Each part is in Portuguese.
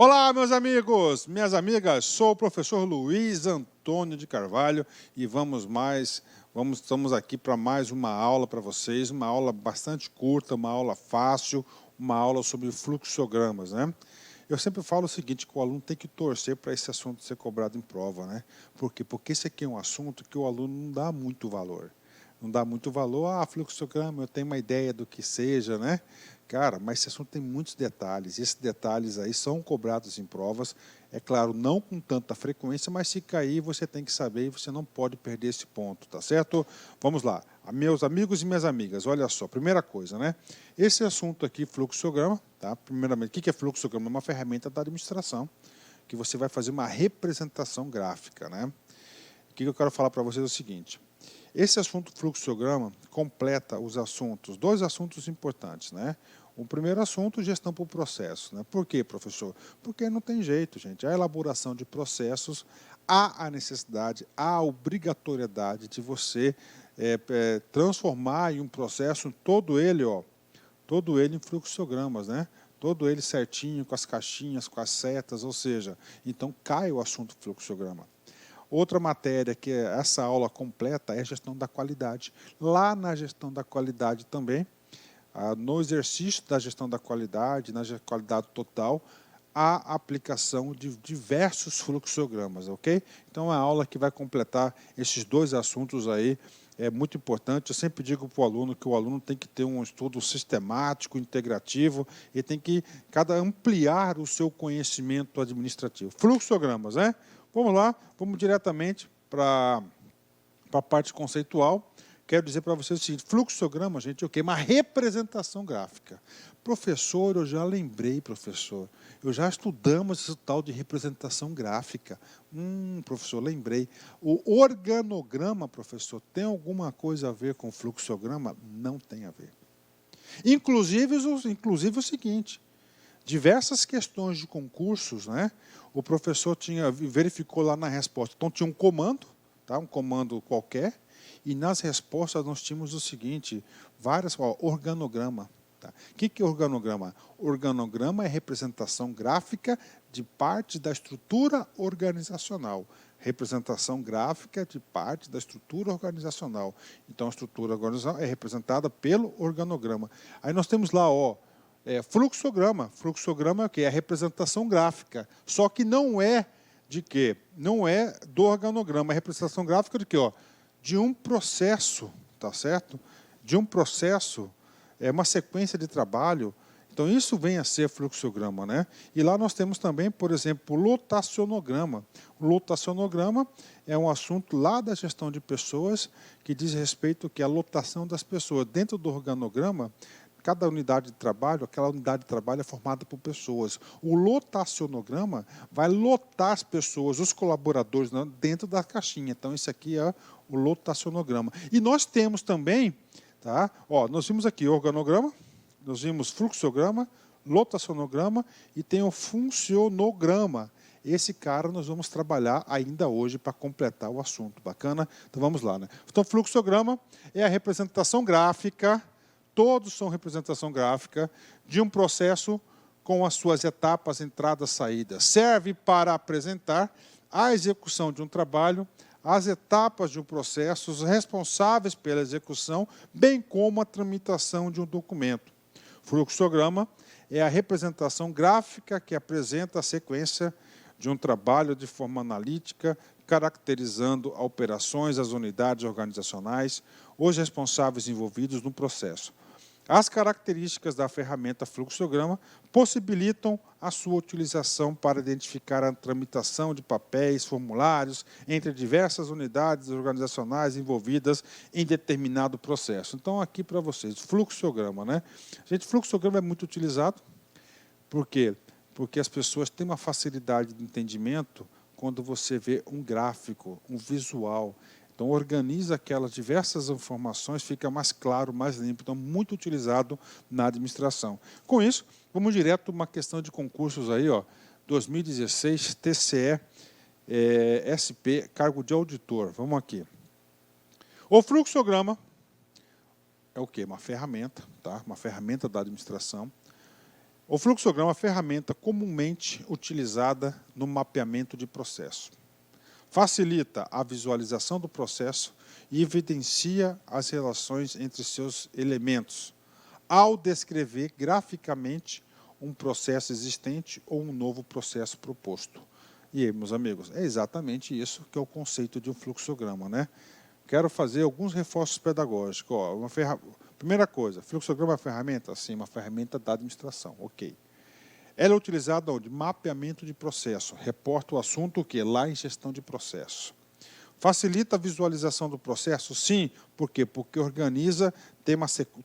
Olá, meus amigos, minhas amigas, sou o professor Luiz Antônio de Carvalho e estamos aqui para mais uma aula para vocês, uma aula bastante curta, uma aula fácil, uma aula sobre fluxogramas, né? Eu sempre falo o seguinte, que o aluno tem que torcer para esse assunto ser cobrado em prova, né? Por quê? Porque esse aqui é um assunto que o aluno não dá muito valor. Não dá muito valor, fluxograma, eu tenho uma ideia do que seja, né? Cara, mas esse assunto tem muitos detalhes, e esses detalhes aí são cobrados em provas, é claro, não com tanta frequência, mas se cair você tem que saber e você não pode perder esse ponto, tá certo? Vamos lá, meus amigos e minhas amigas, olha só, primeira coisa, né? Esse assunto aqui, fluxograma, tá? Primeiramente, o que é fluxograma? É uma ferramenta da administração, que você vai fazer uma representação gráfica, né? O que eu quero falar para vocês é o seguinte, esse assunto fluxograma completa os assuntos, dois assuntos importantes, né? O primeiro assunto, gestão por processo, né? Por quê, professor? Porque não tem jeito, gente. A elaboração de processos, há a necessidade, há a obrigatoriedade de você transformar em um processo todo ele em fluxogramas, né? Todo ele certinho, com as caixinhas, com as setas, ou seja, então cai o assunto fluxograma. Outra matéria que essa aula completa é a gestão da qualidade. Lá na gestão da qualidade também, no exercício da gestão da qualidade, na qualidade total, a aplicação de diversos fluxogramas, ok? Então, é uma aula que vai completar esses dois assuntos aí, é muito importante. Eu sempre digo para o aluno que o aluno tem que ter um estudo sistemático, integrativo, e tem que ampliar o seu conhecimento administrativo. Fluxogramas, né? Vamos lá, vamos diretamente para a parte conceitual. Quero dizer para vocês o seguinte, fluxograma, gente, é o quê? Uma representação gráfica. Professor, eu já lembrei, professor, eu já estudamos esse tal de representação gráfica. Professor, lembrei. O organograma, professor, tem alguma coisa a ver com fluxograma? Não tem a ver. Inclusive o seguinte, diversas questões de concursos, né? O professor verificou lá na resposta. Então, tinha um comando, tá? Um comando qualquer, e nas respostas nós tínhamos o seguinte, organograma. Tá? O que é organograma? Organograma é representação gráfica de parte da estrutura organizacional. Representação gráfica de parte da estrutura organizacional. Então, a estrutura organizacional é representada pelo organograma. Aí nós temos lá, fluxograma. Fluxograma é o quê? É a representação gráfica. Só que não é de quê? Não é do organograma. É a representação gráfica de quê? De um processo, tá certo? De um processo, é uma sequência de trabalho. Então, isso vem a ser fluxograma, né? E lá nós temos também, por exemplo, o lotacionograma. O lotacionograma é um assunto lá da gestão de pessoas que diz respeito à lotação das pessoas. Dentro do organograma, cada unidade de trabalho, aquela unidade de trabalho é formada por pessoas. O lotacionograma vai lotar as pessoas, os colaboradores, dentro da caixinha. Então, isso aqui é o lotacionograma. E nós temos também, tá? Nós vimos aqui organograma, nós vimos fluxograma, lotacionograma e tem o funcionograma. Esse cara nós vamos trabalhar ainda hoje para completar o assunto. Bacana? Então, vamos lá, né? Então, fluxograma é a representação gráfica, todos são representação gráfica de um processo com as suas etapas, entradas, saídas. Serve para apresentar a execução de um trabalho, as etapas de um processo, os responsáveis pela execução, bem como a tramitação de um documento. Fluxograma é a representação gráfica que apresenta a sequência de um trabalho de forma analítica, caracterizando operações, as unidades organizacionais, os responsáveis envolvidos no processo. As características da ferramenta fluxograma possibilitam a sua utilização para identificar a tramitação de papéis, formulários, entre diversas unidades organizacionais envolvidas em determinado processo. Então, aqui para vocês, fluxograma, né? Gente, fluxograma é muito utilizado. Por quê? Porque as pessoas têm uma facilidade de entendimento quando você vê um gráfico, um visual. Então, organiza aquelas diversas informações, fica mais claro, mais limpo. Então, muito utilizado na administração. Com isso, vamos direto a uma questão de concursos aí, 2016, TCE, SP, cargo de auditor. Vamos aqui. O fluxograma é o quê? Uma ferramenta, tá? Uma ferramenta da administração. O fluxograma é uma ferramenta comumente utilizada no mapeamento de processo. Facilita a visualização do processo e evidencia as relações entre seus elementos, ao descrever graficamente um processo existente ou um novo processo proposto. E aí, meus amigos, é exatamente isso que é o conceito de um fluxograma, né? Quero fazer alguns reforços pedagógicos. Ó, primeira coisa, fluxograma é uma ferramenta? Sim, uma ferramenta da administração, ok. Ela é utilizada onde? Mapeamento de processo. Reporta o assunto o quê? Lá em gestão de processo. Facilita a visualização do processo? Sim. Por quê? Porque organiza,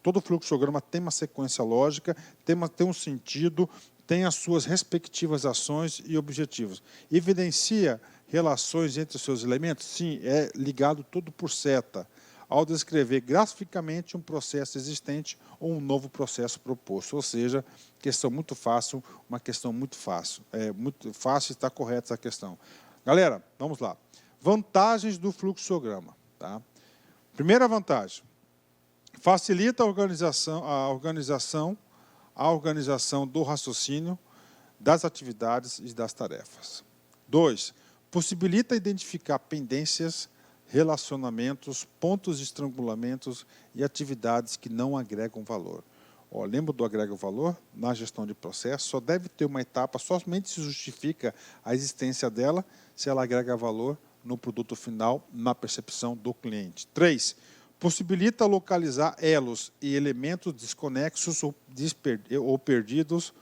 todo fluxograma tem uma sequência lógica, tem um sentido, tem as suas respectivas ações e objetivos. Evidencia relações entre os seus elementos? Sim, é ligado tudo por seta, ao descrever graficamente um processo existente ou um novo processo proposto. Ou seja, questão muito fácil, uma questão muito fácil. É muito fácil e está correta essa questão. Galera, vamos lá. Vantagens do fluxograma. Tá? Primeira vantagem, facilita a organização do raciocínio, das atividades e das tarefas. 2. Possibilita identificar pendências, relacionamentos, pontos de estrangulamentos e atividades que não agregam valor. Ó, lembra do agrega valor? Na gestão de processo, só deve ter uma etapa, somente se justifica a existência dela, se ela agrega valor no produto final, na percepção do cliente. 3. Possibilita localizar elos e elementos desconexos ou perdidos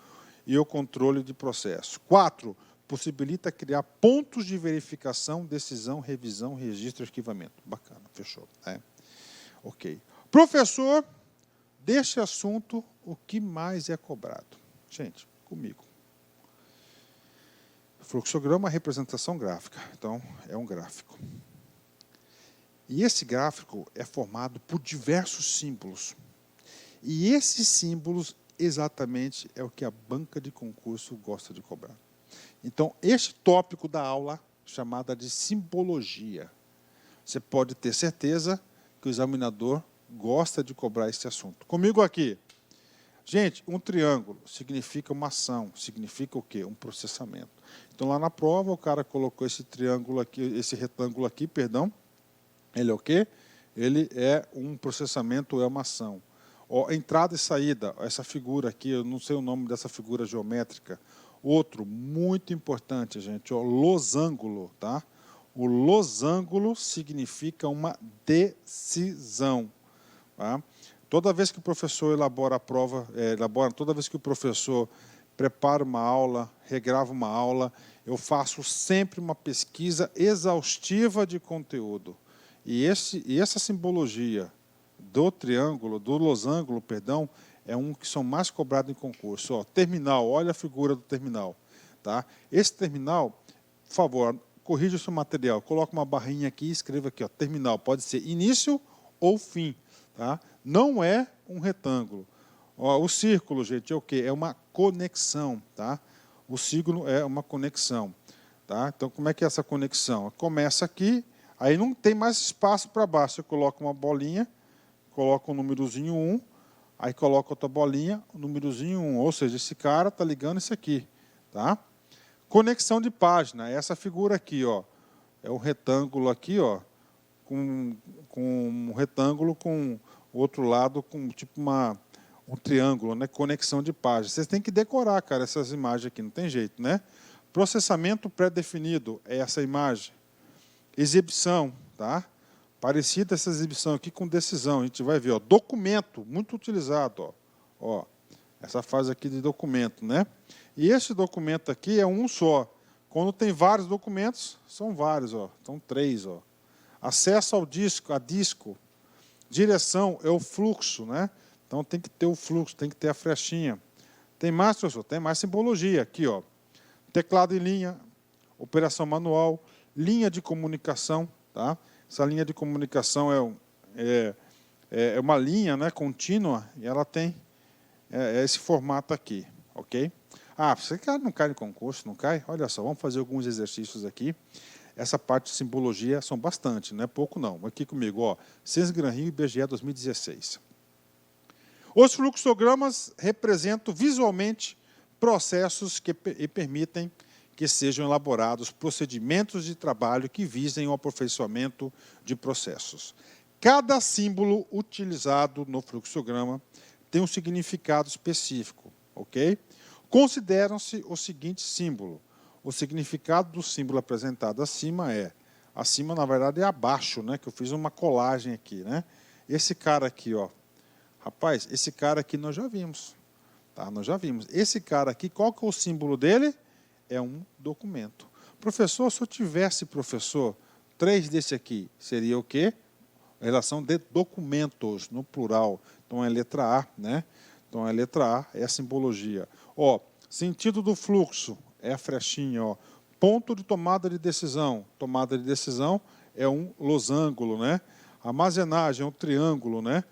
e o controle de processo. 4. Possibilita criar pontos de verificação, decisão, revisão, registro e arquivamento. Bacana, fechou. Ok. Professor, deste assunto, o que mais é cobrado? Gente, comigo. Fluxograma é representação gráfica, então é um gráfico. E esse gráfico é formado por diversos símbolos. E esses símbolos, exatamente, é o que a banca de concurso gosta de cobrar. Então, este tópico da aula, chamada de simbologia, você pode ter certeza que o examinador gosta de cobrar esse assunto. Comigo aqui. Gente, um triângulo significa uma ação, significa o quê? Um processamento. Então, lá na prova, o cara colocou esse triângulo aqui, esse retângulo aqui, perdão, ele é o quê? Ele é um processamento, é uma ação. Ó, entrada e saída, essa figura aqui, eu não sei o nome dessa figura geométrica. Outro, muito importante, gente, ó, losango, tá? O losango significa uma decisão. Tá? Toda vez que o professor elabora a prova, toda vez que o professor prepara uma aula, regrava uma aula, eu faço sempre uma pesquisa exaustiva de conteúdo. E essa simbologia do triângulo, do losango, perdão, é um que são mais cobrados em concurso. Ó, terminal, olha a figura do terminal. Tá? Esse terminal, por favor, corrija o seu material. Coloca uma barrinha aqui e escreva aqui, ó, terminal. Pode ser início ou fim. Tá? Não é um retângulo. Ó, o círculo, gente, é o quê? É uma conexão. Tá? O signo é uma conexão. Tá? Então, como é que é essa conexão? Começa aqui, aí não tem mais espaço para baixo. Você coloca uma bolinha, coloca o númerozinho 1, aí coloca outra bolinha, o númerozinho 1. Ou seja, esse cara está ligando isso aqui. Tá? Conexão de página, essa figura aqui, ó, é um retângulo aqui, ó, com um retângulo com o outro lado com tipo um triângulo, né? Conexão de página. Vocês têm que decorar, cara, essas imagens aqui, não tem jeito, né? Processamento pré-definido é essa imagem. Exibição, tá? Parecida essa exibição aqui com decisão, a gente vai ver, ó, documento, muito utilizado, ó, essa fase aqui de documento, né? E esse documento aqui é um só. Quando tem vários documentos, são vários, ó, são 3, ó. Acesso ao disco, a disco. Direção é o fluxo, né? Então tem que ter o fluxo, tem que ter a flechinha. Tem mais, professor? Tem mais simbologia aqui, ó. Teclado em linha, operação manual, linha de comunicação, tá? Essa linha de comunicação é uma linha, né, contínua, e ela tem esse formato aqui, ok? Ah, você não cai no concurso, não cai? Olha só, vamos fazer alguns exercícios aqui. Essa parte de simbologia são bastante, não é pouco não. Aqui comigo, ó, Ciência Gran Rio IBGE 2016. Os fluxogramas representam visualmente processos que permitem que sejam elaborados procedimentos de trabalho que visem o aperfeiçoamento de processos. Cada símbolo utilizado no fluxograma tem um significado específico, ok? Consideram-se o seguinte símbolo. O significado do símbolo apresentado acima é, acima na verdade é abaixo, né? Que eu fiz uma colagem aqui, né? Esse cara aqui, ó, rapaz, esse cara aqui nós já vimos, tá? Nós já vimos. Esse cara aqui, qual que é o símbolo dele? É um documento. Professor, se eu tivesse, professor, 3 desse aqui, seria o quê? Relação de documentos, no plural. Então é letra A, né? Então é letra A, é a simbologia. Ó, sentido do fluxo, é a flechinha, ó. Ponto de tomada de decisão. Tomada de decisão é um losango, né? Armazenagem é um triângulo, né?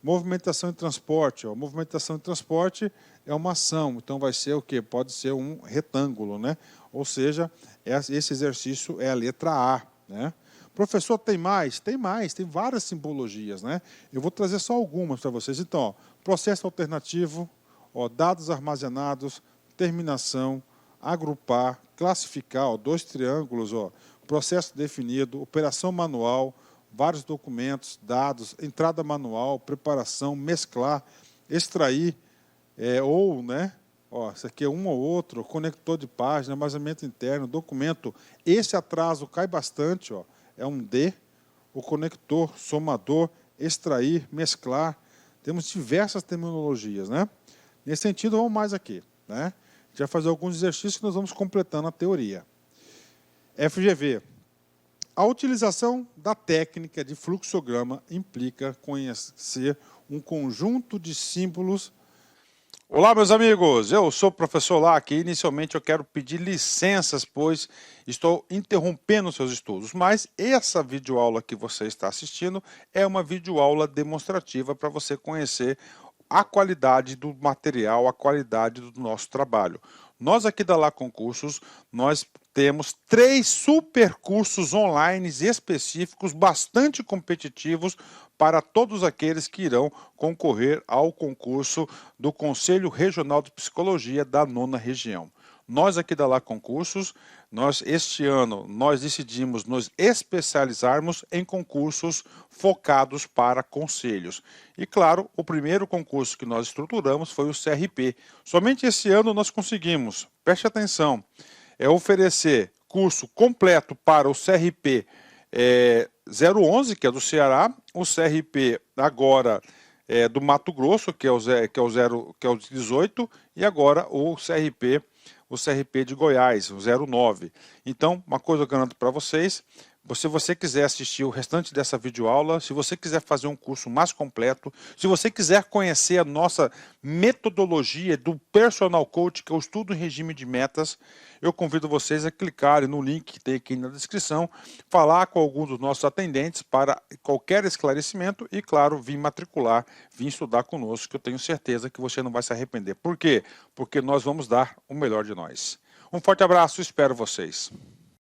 Movimentação e transporte, ó. Movimentação e transporte é uma ação, então vai ser o quê? Pode ser um retângulo, né? Ou seja, esse exercício é a letra A, né? Professor, tem mais? Tem mais, tem várias simbologias, né? Eu vou trazer só algumas para vocês. Então, ó, processo alternativo, ó, dados armazenados, terminação, agrupar, classificar, ó, 2 triângulos, ó, processo definido, operação manual, vários documentos, dados, entrada manual, preparação, mesclar, extrair, ou, né? Ó, isso aqui é um ou outro, conector de página, armazenamento interno, documento. Esse atraso cai bastante, ó, é um D, o conector, somador, extrair, mesclar. Temos diversas terminologias, né? Nesse sentido, vamos mais aqui, né? A gente vai fazer alguns exercícios que nós vamos completando a teoria. FGV. A utilização da técnica de fluxograma implica conhecer um conjunto de símbolos. Olá, meus amigos, eu sou o professor Lac e inicialmente eu quero pedir licenças, pois estou interrompendo seus estudos, mas essa videoaula que você está assistindo é uma videoaula demonstrativa para você conhecer a qualidade do material, a qualidade do nosso trabalho. Nós aqui da Lá Concursos, nós temos 3 super cursos online específicos, bastante competitivos, para todos aqueles que irão concorrer ao concurso do Conselho Regional de Psicologia da 9ª Região. Nós aqui da Lá Concursos, este ano, nós decidimos nos especializarmos em concursos focados para conselhos. E claro, o primeiro concurso que nós estruturamos foi o CRP. Somente esse ano nós conseguimos, preste atenção, oferecer curso completo para o CRP 011, que é do Ceará, o CRP agora do Mato Grosso, que é o 18, e agora o CRP de Goiás, o 09. Então, uma coisa eu garanto para vocês, se você quiser assistir o restante dessa videoaula, se você quiser fazer um curso mais completo, se você quiser conhecer a nossa metodologia do Personal Coach, que é o estudo em regime de metas, eu convido vocês a clicarem no link que tem aqui na descrição, falar com algum dos nossos atendentes para qualquer esclarecimento e, claro, vir matricular, vir estudar conosco, que eu tenho certeza que você não vai se arrepender. Por quê? Porque nós vamos dar o melhor de nós. Um forte abraço, espero vocês.